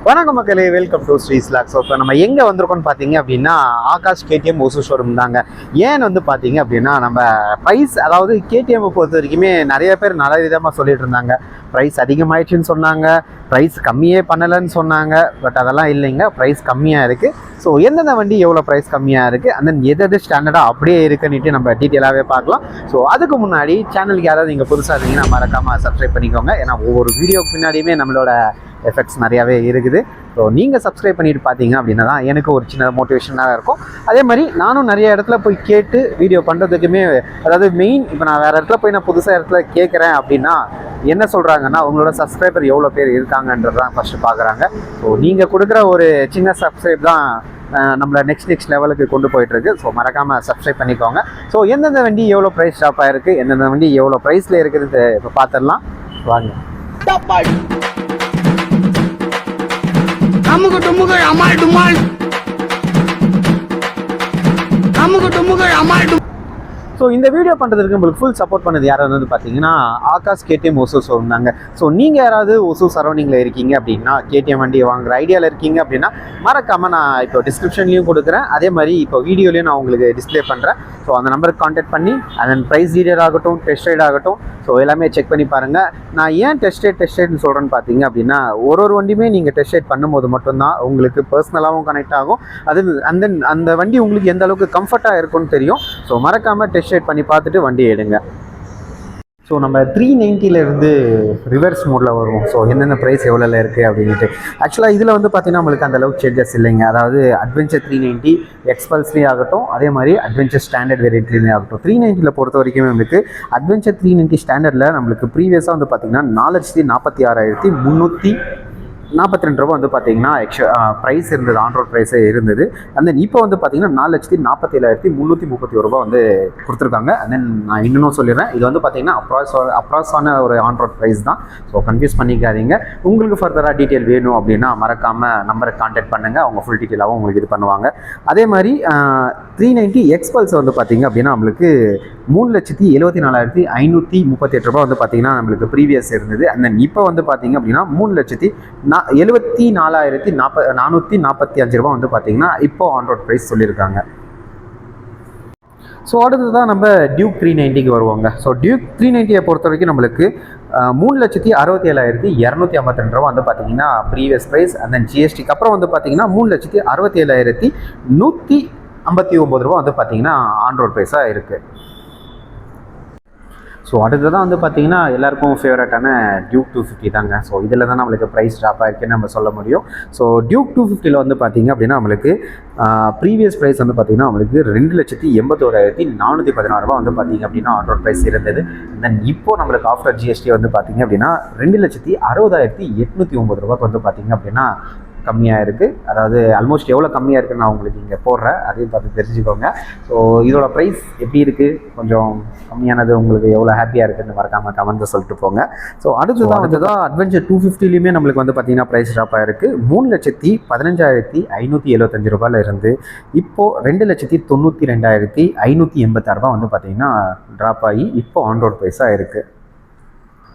வணக்கம் மக்களே, welcome to Sri slacks. இப்போ நம்ம எங்கே வந்திருக்கோம்னு பார்த்தீங்க அப்படின்னா ஆகாஷ் கேடிஎம் ஓசூர் ஷோரூம் தாங்க. ஏன்னு பார்த்தீங்க அப்படின்னா நம்ம ப்ரைஸ், அதாவது கேடிஎம் பொறுத்த வரைக்குமே நிறைய பேர் நல்ல விதமாக சொல்லிட்டு இருந்தாங்க. ப்ரைஸ் அதிகமாகிடுச்சின்னு சொன்னாங்க, ப்ரைஸ் கம்மியே பண்ணலைன்னு சொன்னாங்க. பட் அதெல்லாம் இல்லைங்க, ப்ரைஸ் கம்மியாக இருக்குது. ஸோ எந்தெந்த வண்டி எவ்வளோ ப்ரைஸ் கம்மியாக இருக்குது, அந்த எது ஸ்டாண்டர்டாக அப்படியே இருக்குன்னுட்டு நம்ம டீட்டெயிலாகவே பார்க்கலாம். ஸோ அதுக்கு முன்னாடி சேனலுக்கு யாராவது நீங்கள் புதுசாக இருந்தீங்கன்னா மறக்காமல் சப்ஸ்கிரைப் பண்ணிக்கோங்க. ஏன்னா ஒவ்வொரு வீடியோக்கு பின்னாடியுமே நம்மளோட எஃபெக்ட்ஸ் நிறையாவே இருக்குது. ஸோ நீங்கள் சப்ஸ்கிரைப் பண்ணிட்டு பார்த்தீங்க அப்படின்னா தான் எனக்கு ஒரு சின்ன மோட்டிவேஷனாக இருக்கும். அதே மாதிரி நானும் நிறைய இடத்துல போய் கேட்டு வீடியோ பண்ணுறதுக்குமே, அதாவது மெயின் இப்போ நான் வேறு இடத்துல போய் நான் புதுசாக இடத்துல கேட்குறேன் அப்படின்னா என்ன சொல்கிறாங்கன்னா உங்களோட சப்ஸ்கிரைபர் எவ்வளோ பேர் இருக்காங்கன்றது தான் ஃபஸ்ட்டு பார்க்குறாங்க. ஸோ நீங்கள் கொடுக்குற ஒரு சின்ன சப்ஸ்கிரைப் தான் நம்மளை நெக்ஸ்ட் லெவலுக்கு கொண்டு போயிட்டுருக்கு. ஸோ மறக்காமல் சப்ஸ்கிரைப் பண்ணிக்கோங்க. ஸோ எந்தெந்த வண்டி எவ்வளோ ப்ரைஸ் ஷாப் ஆகிருக்கு, எந்தெந்த வண்டி எவ்வளோ ப்ரைஸில் இருக்குது இப்போ பார்த்துடலாம் வாங்க. அமுக டுமுகள் அமால் டுமால், அமுக டுமுகள் அமால் டுமால். ஸோ இந்த வீடியோ பண்ணுறதுக்கு உங்களுக்கு ஃபுல் சப்போர்ட் பண்ணது யாராவது பார்த்தீங்கன்னா ஆகாஷ் கேடிஎம் ஓசூர் ஷோரூம் தாங்க. ஸோ நீங்கள் யாராவது ஓசூர் சரௌண்டிங்கில் இருக்கீங்க அப்படின்னா, கேடிஎம் வண்டி வாங்குற ஐடியாவில் இருக்கீங்க அப்படின்னா மறக்காமல் நான் இப்போ டிஸ்கிரிப்ஷன்லையும் கொடுக்குறேன், அதே மாதிரி இப்போ வீடியோலையும் நான் உங்களுக்கு டிஸ்பிளே பண்ணுறேன். ஸோ அந்த நம்பருக்கு கான்டாக்ட் பண்ணி அதன் ப்ரைஸ் டீடைல் ஆகட்டும், டெஸ்ட் ரைட் ஆகட்டும், ஸோ எல்லாமே செக் பண்ணி பாருங்கள். நான் ஏன் டெஸ்ட் ரைட்னு சொல்கிறேன்னு பார்த்தீங்க அப்படின்னா, ஒரு வண்டியுமே நீங்கள் டெஸ்ட் ரைட் பண்ணும்போது மட்டும்தான் உங்களுக்கு பர்சனலாகவும் கனெக்ட் ஆகும். அது அந்த வண்டி உங்களுக்கு எந்த அளவுக்கு கம்ஃபர்ட்டாக இருக்கும்னு தெரியும். ஸோ மறக்காமல் டெஸ்ட் ரைட் பண்ணி பார்த்துட்டு வண்டி எடுங்க. ஸோ நம்ம 390 ரிவர்ஸ் மோடில் வருவோம். ஸோ எந்தெந்த ப்ரைஸ் எவ்வளோல இருக்குது அப்படின்ட்டு. ஆக்சுவலாக இதில் பார்த்தீங்கன்னா நம்மளுக்கு அந்த அளவுக்கு சேஞ்சஸ் இல்லைங்க. அதாவது அட்வென்ச்சர் 390 எக்ஸ்பல்ஸ்லேயே ஆகட்டும், அதே மாதிரி அட்வென்ச்சர் ஸ்டாண்டர்ட் வேரியண்ட்லேயே ஆகட்டும். 390 பொறுத்த வரைக்குமே நம்மளுக்கு அட்வென்ச்சர் 390 ஸ்டாண்டர்டில் நம்மளுக்கு ப்ரீவியஸாக பார்த்தீங்கன்னா 4,46,342 ரூபா பார்த்தீங்கன்னா ப்ரைஸ் இருந்தது, ஆன்ரோட் ப்ரைஸே இருந்தது. அண்ட் தென் இப்போ பார்த்தீங்கன்னா 4,47,331 ரூபா கொடுத்துருக்காங்க. அண்ட் தென் நான் இன்னும் சொல்லிடுறேன், இது பார்த்தீங்கன்னா அப்ராக்ஸான ஒரு ஆன்ரோட் ப்ரைஸ் தான். ஸோ கன்ஃபியூஸ் பண்ணிக்காதீங்க. உங்களுக்கு ஃபர்தராக டீட்டெயில் வேணும் அப்படின்னா மறக்காமல் நம்பரை கான்டாக்ட் பண்ணுங்கள், அவங்க ஃபுல் டீட்டெயிலாகவும் உங்களுக்கு இது பண்ணுவாங்க. அதே மாதிரி 390 எக்ஸ்பல்ஸ் பார்த்தீங்க அப்படின்னா நம்மளுக்கு 3,74,538 ரூபா பார்த்தீங்கன்னா நம்மளுக்கு ப்ரீவியஸ் இருந்தது. அண்ட் தென் இப்போ பார்த்தீங்க அப்படின்னா 3,74,445 ரூபா பார்த்தீங்கன்னா இப்போ ஆன்ரோட் ப்ரைஸ் சொல்லியிருக்காங்க. ஸோ அடுத்ததான் நம்ம டியூக் 390க்கு வருவாங்க. ஸோ டியூக் 390 பொறுத்த வரைக்கும் நம்மளுக்கு 3,67,252 ரூபா பார்த்தீங்கன்னா ப்ரீவியஸ் ப்ரைஸ். அண்ட் தென் ஜிஎஸ்டிக்கு அப்புறம் பார்த்தீங்கன்னா 3,67,159 ரூபா பார்த்தீங்கன்னா ஆன்ரோட் ப்ரைஸாக இருக்குது. ஸோ அடுத்ததான் பார்த்தீங்கன்னா எல்லாருக்கும் ஃபேவரட்டான டியூக் 250 தாங்க. ஸோ இதில் தான் நம்மளுக்கு ப்ரைஸ் ட்ராப் ஆகிருக்குன்னு நம்ம சொல்ல முடியும். ஸோ டியூக் 250 பார்த்தீங்க அப்படின்னா நம்மளுக்கு ப்ரீவியஸ் ப்ரைஸ் பார்த்தீங்கன்னா நம்மளுக்கு 2,81,416 ரூபா பார்த்தீங்க அப்படின்னா ஆன்ரோட் ப்ரைஸ் இருந்தது. தென் இப்போ நம்மளுக்கு ஆஃப்டர் ஜிஎஸ்டி பார்த்தீங்க அப்படின்னா 2,60,809 ரூபாய்க்கு பார்த்தீங்க அப்படின்னா கம்மியாக இருக்குது. அதாவது ஆல்மோஸ்ட் எவ்வளோ கம்மியாக இருக்குன்னு நான் உங்களுக்கு இங்கே போடுறேன், அதையும் பார்த்து தெரிஞ்சுக்கோங்க. ஸோ இதோட ப்ரைஸ் எப்படி இருக்குது, கொஞ்சம் கம்மியானது உங்களுக்கு எவ்வளோ ஹாப்பியாக இருக்குதுன்னு மறக்காமல் கமெண்ட்ஸை சொல்லிட்டு போங்க. ஸோ அடுத்ததான் அட்வென்ச்சர் 250லையுமே நம்மளுக்கு பார்த்தீங்கன்னா ப்ரைஸ் ட்ராப் ஆகிருக்கு. 3,15,575 ரூபாயில் இருந்து இப்போது 2,92,586 ரூபா பார்த்தீங்கன்னா ட்ராப் ஆகி இப்போ ஆன்ரோட் ப்ரைஸாக இருக்குது.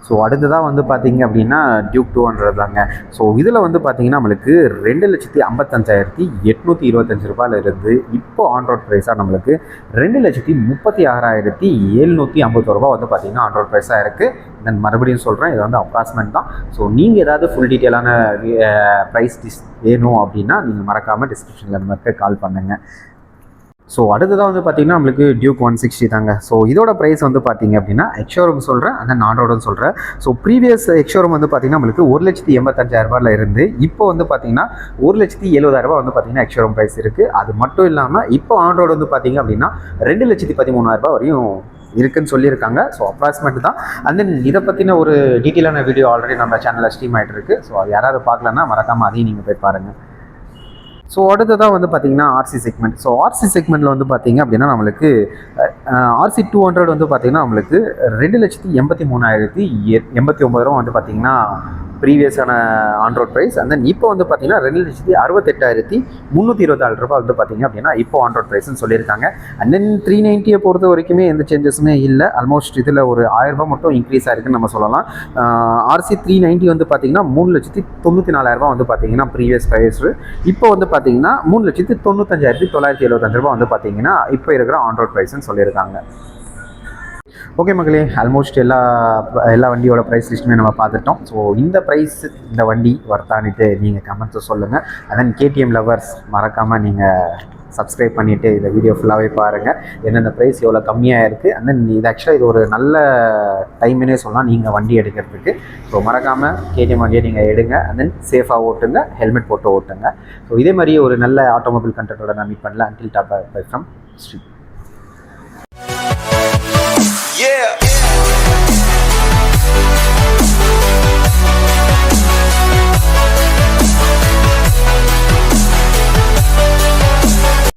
ஸோ அடுத்ததாக பார்த்தீங்க அப்படின்னா டியூக் 200 தாங்க. ஸோ இதில் பார்த்தீங்கன்னா நம்மளுக்கு 2,55,825 ரூபாயில் இருந்து இப்போ ஆன்ரோட் ப்ரைஸாக நம்மளுக்கு 2,36,750 ரூபா பார்த்தீங்கன்னா ஆன்ரோட் ப்ரைஸாக இருக்குது. தென் மறுபடியும் சொல்கிறேன், இது அப்ராக்சிமேட் தான். ஸோ நீங்கள் ஏதாவது ஃபுல் டீட்டெயிலான ப்ரைஸ் வேணும் அப்படின்னா நீங்கள் மறக்காமல் டிஸ்கிரிப்ஷனில் அந்த மாதிரி கால் பண்ணுங்கள். ஸோ அடுத்ததாக பார்த்தீங்கன்னா நம்மளுக்கு டியூக் 160 தாங்க. ஸோ இதோட ப்ரைஸ் பார்த்தீங்க அப்படின்னா எக்ஷோரூம் சொல்கிறேன், அந்த ஆன்ரோடுன்னு சொல்கிறேன். ஸோ ப்ரீவியஸ் எக்ஷோரூம் பார்த்தீங்கன்னா நம்மளுக்கு 1,85,000 ரூபாயில் இருந்து இப்போ பார்த்தீங்கன்னா 1,70,000 ரூபா பார்த்தீங்கன்னா எக்ஷோரூம் ப்ரைஸ் இருக்குது. அது மட்டும் இல்லாமல் இப்போ ஆன்ரோடு பார்த்தீங்க அப்படின்னா 2,13,000 ரூபா வரையும் இருக்குன்னு சொல்லியிருக்காங்க. ஸோ அப்ராக்சிமேட் தான். அண்ட் தென் இதை பற்றின ஒரு டீட்டெயிலான வீடியோ ஆல்ரெடி நம்ம சேனலில் ஸ்ட்ரீம் ஆகிட்டு இருக்குது. ஸோ அது யாராவது பார்க்கலன்னா மறக்காமல் அதையும் நீங்கள் போய் பாருங்கள். ஸோ அடுத்ததான் பார்த்தீங்கன்னா ஆர்சி செக்மெண்ட். ஸோ ஆர்சி செக்மெண்ட்டில் பார்த்தீங்க அப்படின்னா நம்மளுக்கு RC 200 பார்த்தீங்கன்னா நம்மளுக்கு 2,83,089 ரூபா பார்த்தீங்கன்னா ப்ரீவியஸான on road price. And then இப்போ வந்து பார்த்தீங்கன்னா 2,68,324 ரூபாய் வந்து பார்த்தீங்க அப்படின்னா இப்போ ஆன் ரோட் ப்ரைஸ்ன்னு சொல்லியிருக்காங்க. அண்ட் தென் 390 பொறுத்த வரைக்குமே எந்த சேஞ்சஸுமே இல்லை. ஆல்மோஸ்ட் இதில் ஒரு 1000 ரூபாய் மட்டும் இன்க்ரீஸ் ஆயிருக்குன்னு நம்ம சொல்லலாம். RC 390 வந்து பார்த்தீங்கன்னா 3,94,000 வந்து பார்த்தீங்கன்னா ப்ரீவியஸ் ப்ரைஸ். இப்போ வந்து பார்த்தீங்கன்னா 3,95,975 ரூபாய் வந்து பார்த்தீங்கன்னா இப்போ இருக்கிற ஆன் ரோட் ப்ரைஸ்ன்னு சொல்லியிருக்காங்க. ஓகே மக்களே, ஆல்மோஸ்ட் எல்லா வண்டியோட ப்ரைஸ் லிஸ்ட்டுமே நம்ம பார்த்துட்டோம். ஸோ இந்த ப்ரைஸ் இந்த வண்டி வர்த்தானிட்டு நீங்கள் கமெண்ட்ஸை சொல்லுங்கள். அதன் KTM லவர்ஸ் மறக்காமல் நீங்கள் சப்ஸ்கிரைப் பண்ணிவிட்டு இந்த வீடியோ ஃபுல்லாகவே பாருங்கள். என்னென்ன ப்ரைஸ் எவ்வளோ கம்மியாக இருக்குது. அண்ட் தென் இது ஆக்சுவலாக இது ஒரு நல்ல டைம்னே சொல்லலாம் நீங்கள் வண்டி எடுக்கிறதுக்கு. ஸோ மறக்காமல் KTM வண்டியை நீங்கள் எடுங்க. அண்ட் தென் சேஃபாக ஓட்டுங்க, ஹெல்மெட் போட்டு ஓட்டுங்க. ஸோ இதே மாதிரி ஒரு நல்ல ஆட்டோமொபைல் கண்டென்ட்டோட நான் மீட் பண்ணல. Until tata bye from Sri.